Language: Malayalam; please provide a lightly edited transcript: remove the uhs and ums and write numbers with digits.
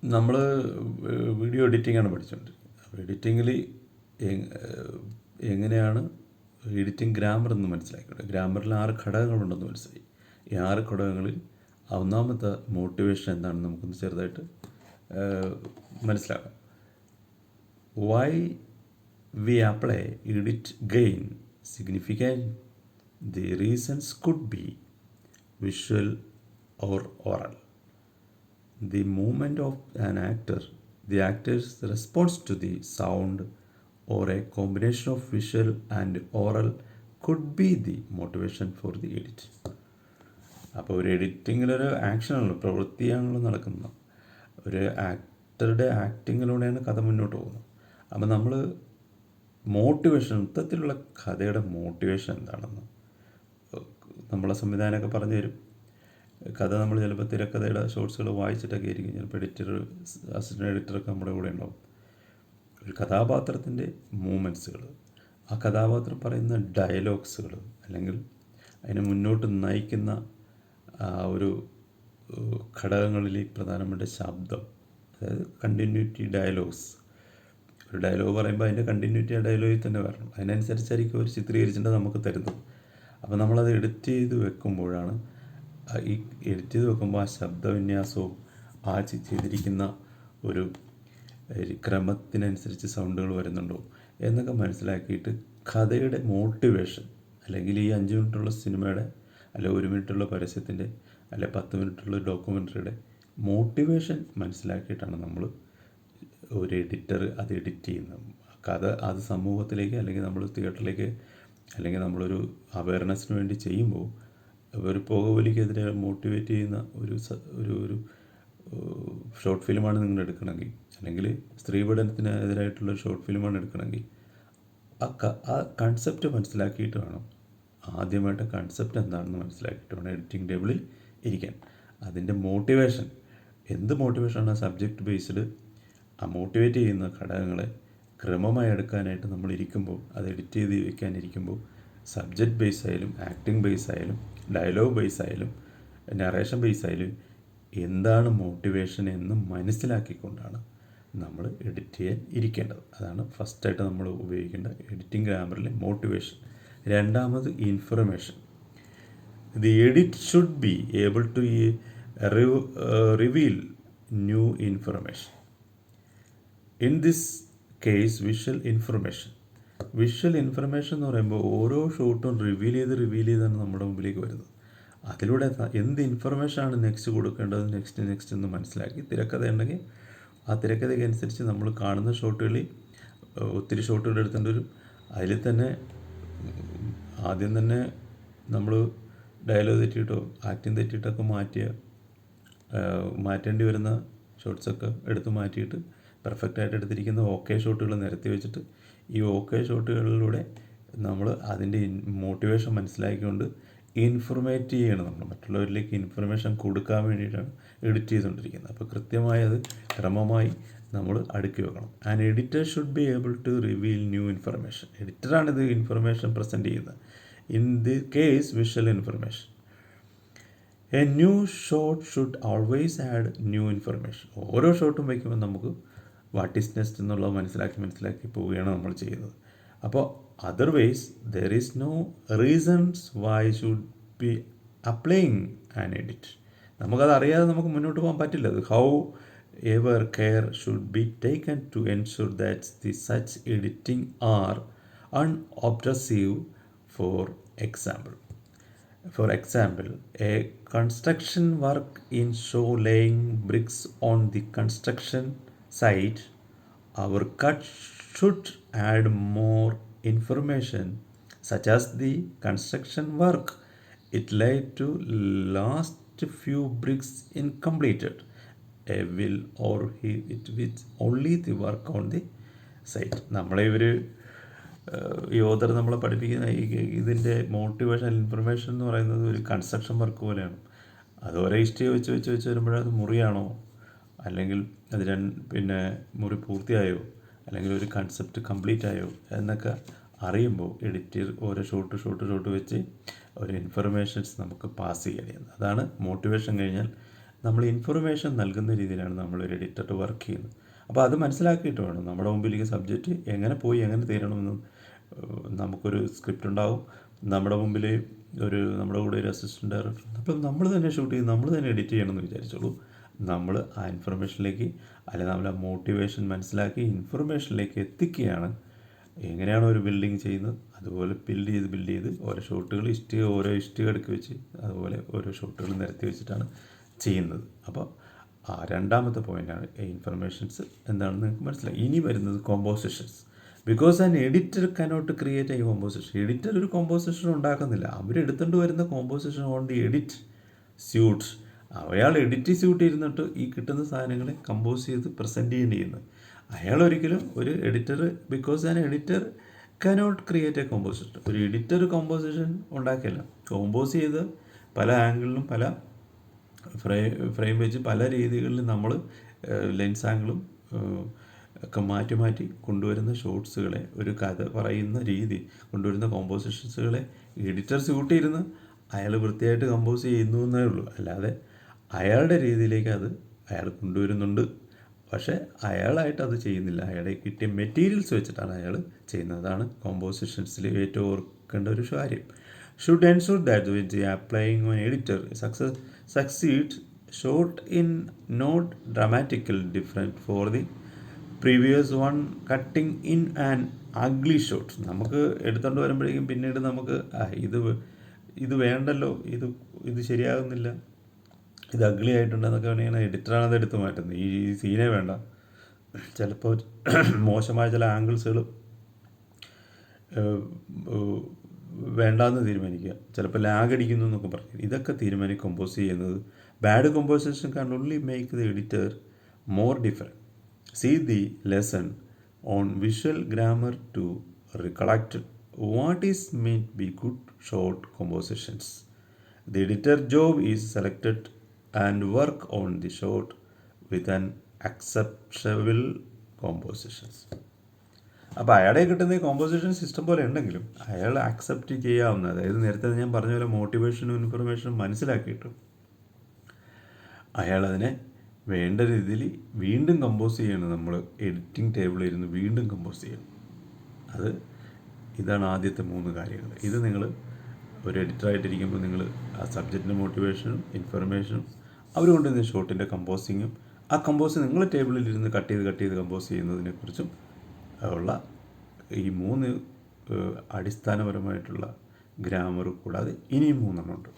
നമ്മൾ വീഡിയോ എഡിറ്റിംഗാണ് പഠിച്ചുകൊണ്ടിരിക്കുന്നത്. അപ്പോൾ എഡിറ്റിങ്ങിൽ എങ്ങനെയാണ് എഡിറ്റിംഗ് ഗ്രാമർ എന്ന് മനസ്സിലാക്കിയത്. ഗ്രാമറിൽ 6 ഘടകങ്ങളുണ്ടെന്ന് മനസ്സിലായി. ഈ 6 ഘടകങ്ങളിൽ ഒന്നാമത്തെ മോട്ടിവേഷൻ എന്താണെന്ന് നമുക്കൊന്ന് ചെറുതായിട്ട് മനസ്സിലാക്കാം. Why we apply edit gain significant. The reasons could be visual or oral. The movement of an actor, the actor's response to the sound, or a combination of visual and oral could be the motivation for the edit. അപ്പോൾ ഒരു എഡിറ്റിങ്ങിലൊരു ആക്ഷനാണല്ലോ, പ്രവൃത്തിയാണല്ലോ നടക്കുന്നത്. ഒരു ആക്ടറുടെ ആക്ടിങ്ങിലൂടെയാണ് കഥ മുന്നോട്ട് പോകുന്നത്. അപ്പോൾ നമ്മൾ മോട്ടിവേഷൻ, മൊത്തത്തിലുള്ള കഥയുടെ മോട്ടിവേഷൻ എന്താണെന്ന് നമ്മളെ സംവിധാനമൊക്കെ പറഞ്ഞു തരും. കഥ നമ്മൾ ചിലപ്പോൾ തിരക്കഥയുടെ ഷോർട്സുകൾ വായിച്ചിട്ടൊക്കെ ആയിരിക്കും. ചിലപ്പോൾ അസിസ്റ്റൻ്റ് എഡിറ്ററൊക്കെ നമ്മുടെ കൂടെ ഉണ്ടാവും. ഒരു കഥാപാത്രത്തിൻ്റെ മൂമെൻറ്റ്സുകൾ, ആ കഥാപാത്രം പറയുന്ന ഡയലോഗ്സുകൾ, അല്ലെങ്കിൽ അതിനെ മുന്നോട്ട് നയിക്കുന്ന ഒരു ഘടകങ്ങളിൽ പ്രധാനപ്പെട്ട ശബ്ദം, അതായത് കണ്ടിന്യൂറ്റി ഡയലോഗ്സ്. ഒരു ഡയലോഗ് പറയുമ്പോൾ അതിൻ്റെ കണ്ടിന്യൂറ്റി ആ ഡയലോഗിൽ തന്നെ വരണം. അതിനനുസരിച്ചായിരിക്കും അവർ ചിത്രീകരിച്ചിട്ട് നമുക്ക് തരുന്നത്. അപ്പോൾ നമ്മളത് എഡിറ്റ് ചെയ്ത് വെക്കുമ്പോഴാണ് ഈ എഡിറ്റ് ചെയ്ത് വെക്കുമ്പോൾ ആ ശബ്ദവിന്യാസവും ആ ചെയ്തിരിക്കുന്ന ഒരു ക്രമത്തിനനുസരിച്ച് സൗണ്ടുകൾ വരുന്നുണ്ടോ എന്നൊക്കെ മനസ്സിലാക്കിയിട്ട് കഥയുടെ മോട്ടിവേഷൻ, അല്ലെങ്കിൽ ഈ 5 മിനിറ്റുള്ള സിനിമയുടെ, അല്ലെ 1 മിനിറ്റുള്ള പരസ്യത്തിൻ്റെ, അല്ലെ 10 മിനിറ്റുള്ള ഡോക്യുമെൻ്ററിയുടെ മോട്ടിവേഷൻ മനസ്സിലാക്കിയിട്ടാണ് നമ്മൾ ഒരു എഡിറ്റർ അത് എഡിറ്റ് ചെയ്യുന്നത്. കഥ അത് സമൂഹത്തിലേക്ക്, അല്ലെങ്കിൽ നമ്മൾ തിയേറ്ററിലേക്ക്, അല്ലെങ്കിൽ നമ്മളൊരു അവയർനെസ്സിന് വേണ്ടി ചെയ്യുമ്പോൾ ഒരു പുകവലിക്കെതിരെ മോട്ടിവേറ്റ് ചെയ്യുന്ന ഒരു ഷോർട്ട് ഫിലിമാണ് നിങ്ങൾ എടുക്കണമെങ്കിൽ, അല്ലെങ്കിൽ സ്ത്രീപീഡനത്തിനെതിരായിട്ടുള്ളൊരു ഷോർട്ട് ഫിലിമാണ് എടുക്കണമെങ്കിൽ, ആ കൺസെപ്റ്റ് മനസ്സിലാക്കിയിട്ട് വേണം, ആദ്യമായിട്ട് കൺസെപ്റ്റ് എന്താണെന്ന് മനസ്സിലാക്കിയിട്ട് വേണം എഡിറ്റിംഗ് ടേബിളിൽ ഇരിക്കാൻ. അതിൻ്റെ മോട്ടിവേഷൻ, എന്ത് മോട്ടിവേഷനാണ് സബ്ജക്റ്റ് ബേസ്ഡ്, ആ മോട്ടിവേറ്റ് ചെയ്യുന്ന ഘടകങ്ങളെ ക്രമമായി എടുക്കാനായിട്ട് നമ്മൾ ഇരിക്കുമ്പോൾ, അത് എഡിറ്റ് ചെയ്ത് വയ്ക്കാനിരിക്കുമ്പോൾ, സബ്ജക്റ്റ് ബേസ് ആയാലും ആക്ടിങ് ബേസ് ആയാലും ഡയലോഗ് ബേസ് ആയാലും നറേഷൻ ബേസ് ആയാലും എന്താണ് മോട്ടിവേഷൻ എന്ന് മനസ്സിലാക്കിക്കൊണ്ടാണ് നമ്മൾ എഡിറ്റ് ചെയ്യാൻ ഇരിക്കേണ്ടത്. അതാണ് ഫസ്റ്റായിട്ട് നമ്മൾ ഉപയോഗിക്കേണ്ട എഡിറ്റിംഗ് ഗ്രാമറിലെ മോട്ടിവേഷൻ. രണ്ടാമത് information. The edit should be able to reveal new information. In this case visual information. Visual information എന്ന് പറയുമ്പോൾ ഓരോ ഷോട്ടും റിവീൽ ചെയ്താണ് നമ്മുടെ മുമ്പിലേക്ക് വരുന്നത്. അതിലൂടെ എന്ത് ഇൻഫർമേഷനാണ് നെക്സ്റ്റ് കൊടുക്കേണ്ടത്, നെക്സ്റ്റ് എന്ന് മനസ്സിലാക്കി, തിരക്കഥ ഉണ്ടെങ്കിൽ ആ തിരക്കഥയ്ക്ക് അനുസരിച്ച് നമ്മൾ കാണുന്ന ഷോട്ടുകളിൽ ഒത്തിരി ഷോട്ടുകൾ എടുത്തേണ്ടി വരും. അതിൽ തന്നെ ആദ്യം തന്നെ നമ്മൾ ഡയലോഗ് തെറ്റിയിട്ടോ ആക്ടിങ് തെറ്റിയിട്ടൊക്കെ മാറ്റേണ്ടി വരുന്ന ഷോട്ട്സൊക്കെ എടുത്ത് മാറ്റിയിട്ട് പെർഫെക്റ്റായിട്ട് എടുത്തിരിക്കുന്ന ഓക്കെ ഷോട്ടുകൾ നിരത്തി വെച്ചിട്ട് ഈ ഓക്കെ ഷോട്ടുകളിലൂടെ നമ്മൾ അതിൻ്റെ മോട്ടിവേഷൻ മനസ്സിലാക്കിക്കൊണ്ട് ഇൻഫർമേറ്റ് ചെയ്യണം. നമ്മൾ മറ്റുള്ളവരിലേക്ക് ഇൻഫർമേഷൻ കൊടുക്കാൻ വേണ്ടിയിട്ടാണ് എഡിറ്റ് ചെയ്തുകൊണ്ടിരിക്കുന്നത്. അപ്പോൾ കൃത്യമായി അത് ക്രമമായി നമ്മൾ അടുക്കി വെക്കണം. And editor should be able to reveal new information. എഡിറ്ററാണിത് ഇൻഫർമേഷൻ പ്രസൻറ്റ് ചെയ്യുന്നത്. In the case visual information. A new shot should always add new information. ഓരോ ഷോട്ടും വയ്ക്കുമ്പോൾ നമുക്ക് വാട്ട് ഈസ് നെക്സ്റ്റ് എന്നുള്ളത് മനസ്സിലാക്കി പോവുകയാണ് നമ്മൾ ചെയ്യുന്നത്. അപ്പോൾ otherwise there is no reasons why should be applying an edit. നമുക്കത് അറിയാതെ നമുക്ക് മുന്നോട്ട് പോകാൻ പറ്റില്ല. അത് however care should be taken to ensure that the such editing are unobtrusive. For example, a construction work in show laying bricks on the construction site, our cut should add more information such as the construction work. It led to last few bricks incompleted. A will or it with only the work on the site. നമ്മളെ ഈ ഓതർ നമ്മളെ പഠിപ്പിക്കുന്ന ഇതിൻ്റെ മോട്ടിവേഷൻ ഇൻഫർമേഷൻ എന്ന് പറയുന്നത് ഒരു കൺസ്ട്രക്ഷൻ വർക്ക് പോലെയാണ്. അത് ഒരേ ഇഷ്ടിക വെച്ച് വരുമ്പോഴത് മുറിയാണോ, അല്ലെങ്കിൽ അത് മുറി പൂർത്തിയായോ, അല്ലെങ്കിൽ ഒരു കൺസെപ്റ്റ് കംപ്ലീറ്റ് ആയോ എന്നൊക്കെ അറിയുമ്പോൾ എഡിറ്റർ ഓരോ ഷോട്ട് വെച്ച് ഒരു ഇൻഫർമേഷൻസ് നമുക്ക് പാസ് ചെയ്യുന്നത്. അതാണ് മോട്ടിവേഷൻ കഴിഞ്ഞാൽ നമ്മൾ ഇൻഫർമേഷൻ നൽകുന്ന രീതിയിലാണ് നമ്മളൊരു എഡിറ്റർ വർക്ക് ചെയ്യുന്നത്. അപ്പോൾ അത് മനസ്സിലാക്കിയിട്ട് വേണം നമ്മുടെ മുമ്പിലേക്ക് സബ്ജക്റ്റ് എങ്ങനെ പോയി എങ്ങനെ തീരണമെന്ന്. നമുക്കൊരു സ്ക്രിപ്റ്റ് ഉണ്ടാവും, നമ്മുടെ മുമ്പിൽ നമ്മുടെ കൂടെ ഒരു അസിസ്റ്റൻ്റ് ഡയറക്ടർ, അപ്പം നമ്മൾ തന്നെ ഷൂട്ട് ചെയ്ത് നമ്മൾ തന്നെ എഡിറ്റ് ചെയ്യണമെന്ന് വിചാരിച്ചോളൂ. നമ്മൾ ആ ഇൻഫർമേഷനിലേക്ക്, അല്ലെങ്കിൽ നമ്മൾ ആ മോട്ടിവേഷൻ മനസ്സിലാക്കി ഇൻഫർമേഷനിലേക്ക് എത്തിക്കുകയാണ്. എങ്ങനെയാണോ ഒരു ബിൽഡിങ് ചെയ്യുന്നത് അതുപോലെ ബിൽഡ് ചെയ്ത് ഓരോ ഷോട്ടുകൾ ഓരോ ഇഷ്ടിക അടുക്കി വെച്ച് അതുപോലെ ഓരോ ഷോട്ടുകൾ നിരത്തി വെച്ചിട്ടാണ് ചെയ്യുന്നത്. അപ്പോൾ ആ രണ്ടാമത്തെ പോയിൻ്റാണ് ഇൻഫർമേഷൻസ് എന്താണെന്ന് നിങ്ങൾക്ക് മനസ്സിലായി. ഇനി വരുന്നത് compositions. Because an editor cannot create a composition. Editor ഒരു കോമ്പോസിഷൻ ഉണ്ടാക്കുന്നില്ല. അവരെടുത്തുകൊണ്ട് വരുന്ന composition on the edit suits. അയാൾ എഡിറ്റ് സ്യൂട്ട് ഇരുന്നിട്ട് ഈ കിട്ടുന്ന സാധനങ്ങളെ കമ്പോസ് ചെയ്ത് പ്രസൻറ്റ് ചെയ്യുന്നത്. അയാൾ ഒരിക്കലും ഒരു editor, because an editor cannot create a composition. ഒരു എഡിറ്റർ കോമ്പോസിഷൻ ഉണ്ടാക്കിയല്ല, കോമ്പോസ് ചെയ്ത് പല ആംഗിളിലും പല ഫ്രെയിം വെച്ച് പല രീതികളിലും നമ്മൾ ലെൻസ് ആംഗിളും ഒക്കെ മാറ്റി മാറ്റി കൊണ്ടുവരുന്ന ഷോട്ട്സുകളെ, ഒരു കഥ പറയുന്ന രീതി കൊണ്ടുവരുന്ന കോമ്പോസിഷൻസുകളെ എഡിറ്റർ സ്യൂട്ട് ഇരുന്ന് അയാൾ വൃത്തിയായിട്ട് കമ്പോസ് ചെയ്യുന്നു എന്നേ ഉള്ളൂ. അല്ലാതെ അയാളുടെ രീതിയിലേക്ക് അത് അയാൾ കൊണ്ടുവരുന്നുണ്ട്, പക്ഷേ അയാളായിട്ട് അത് ചെയ്യുന്നില്ല. അയാളെ കിട്ടിയ മെറ്റീരിയൽസ് വെച്ചിട്ടാണ് അയാൾ ചെയ്യുന്നത്. അതാണ് കോമ്പോസിഷൻസിൽ ഏറ്റവും ഓർക്കേണ്ട ഒരു കാര്യം. Should ensure that with the applying on editor succeeds short in not dramatically different for the previous one, cutting in an ugly shot. നമുക്ക് എടുത്തുകൊണ്ട് വരുമ്പോഴേക്കും പിന്നീട് നമുക്ക് ഇത് വേണ്ടല്ലോ, ഇത് ശരിയാകുന്നില്ല, ഇത് അഗ്ലി ആയിട്ടുണ്ടെന്നൊക്കെ വേണമെങ്കിൽ എഡിറ്ററാണത് എടുത്ത് മാറ്റുന്നത്. ഈ സീനേ വേണ്ട, ചിലപ്പോൾ മോശമായ ചില ആംഗിൾസുകൾ വേണ്ടാന്ന് തീരുമാനിക്കുക, ചിലപ്പോൾ ലാഗ് അടിക്കുന്നു എന്നൊക്കെ പറഞ്ഞു. ഇതൊക്കെ തീരുമാനിച്ച് കമ്പോസ് ചെയ്യുന്നത്. Bad composition can only make the editor more different. See the lesson on visual grammar to recollect what is meant by good short compositions. The editor job is selected and work on the shot with an acceptable compositions. അപ്പോൾ അയാളെ കിട്ടുന്ന ഈ കോമ്പോസിഷൻ സിസ്റ്റം പോലെ ഉണ്ടെങ്കിലും അയാൾ അക്സെപ്റ്റ് ചെയ്യാവുന്ന, അതായത് നേരത്തെ ഞാൻ പറഞ്ഞ പോലെ മോട്ടിവേഷനും ഇൻഫർമേഷനും മനസ്സിലാക്കിയിട്ടും അയാളതിനെ വേണ്ട രീതിയിൽ വീണ്ടും കമ്പോസ് ചെയ്യണം. നമ്മൾ എഡിറ്റിംഗ് ടേബിളിൽ ഇരുന്ന് വീണ്ടും കമ്പോസ് ചെയ്യണം. ഇതാണ് ആദ്യത്തെ 3 കാര്യങ്ങൾ. ഇത് നിങ്ങൾ ഒരു എഡിറ്ററായിട്ടിരിക്കുമ്പോൾ നിങ്ങൾ ആ സബ്ജക്റ്റിൻ്റെ മോട്ടിവേഷനും ഇൻഫർമേഷനും അവർ കൊണ്ടുവന്ന ഷോട്ടിൻ്റെ കമ്പോസിങ്ങും, ആ കമ്പോസ് നിങ്ങൾ ടേബിളിൽ ഇരുന്ന് കട്ട് ചെയ്ത് കമ്പോസ് ചെയ്യുന്നതിനെക്കുറിച്ചും ഉള്ള ഈ 3 അടിസ്ഥാനപരമായിട്ടുള്ള ഗ്രാമർ കൂടാതെ ഇനിയും 3 ഉണ്ട്.